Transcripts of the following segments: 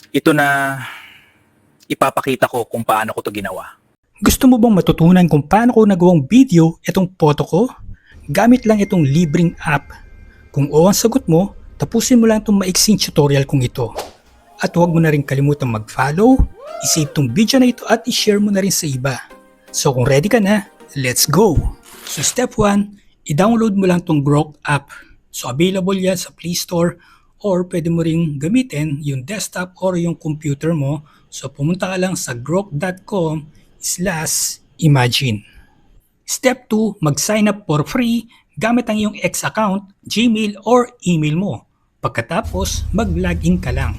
Ito na ipapakita ko kung paano ko to ginawa. Gusto mo bang matutunan kung paano ko nagawang video itong photo ko? Gamit lang itong libreng app. Kung oo ang sagot mo, tapusin mo lang itong maiksing tutorial kong ito. At huwag mo na rin kalimutang mag-follow, isave tong video na ito at i-share mo na rin sa iba. So kung ready ka na, let's go! So step 1, i-download mo lang tong Grok app. So available yan sa Play Store or pwede mo ring gamitin yung desktop or yung computer mo. So pumunta ka lang sa grok.com/imagine. Step 2, mag-sign up for free gamit ang iyong X account, Gmail or email mo. Pagkatapos, mag-login ka lang.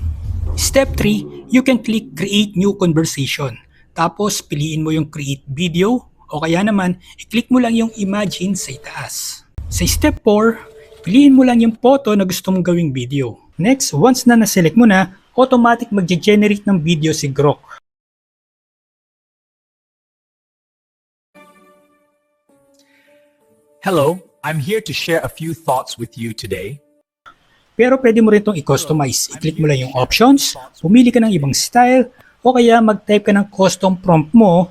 Step 3, you can click create new conversation. Tapos piliin mo yung create video o kaya naman i-click mo lang yung imagine sa itaas. Sa step 4, piliin mo lang yung photo na gusto mong gawing video. Next, once na na-select mo na, automatic mag-generate ng video si Grok. Hello, I'm here to share a few thoughts with you today. Pero pwede mo rin itong i-customize. I-click mo lang yung options, pumili ka ng ibang style, o kaya mag-type ka ng custom prompt mo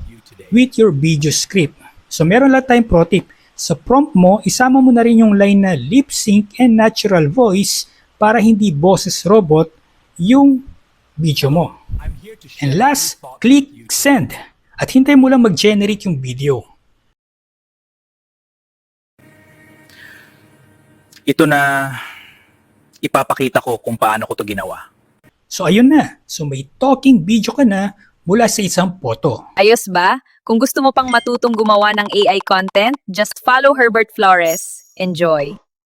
with your video script. So meron lang tayong pro tip. Sa prompt mo, isama mo na rin yung line na lip sync and natural voice para hindi boses robot yung video mo. And last, click send at hintay mo lang mag-generate yung video. Ito na ipapakita ko kung paano ko to ginawa. So ayun na. So may talking video ka na mula sa isang photo. Ayos ba? Kung gusto mo pang matutong gumawa ng AI content, just follow Herbert Flores. Enjoy!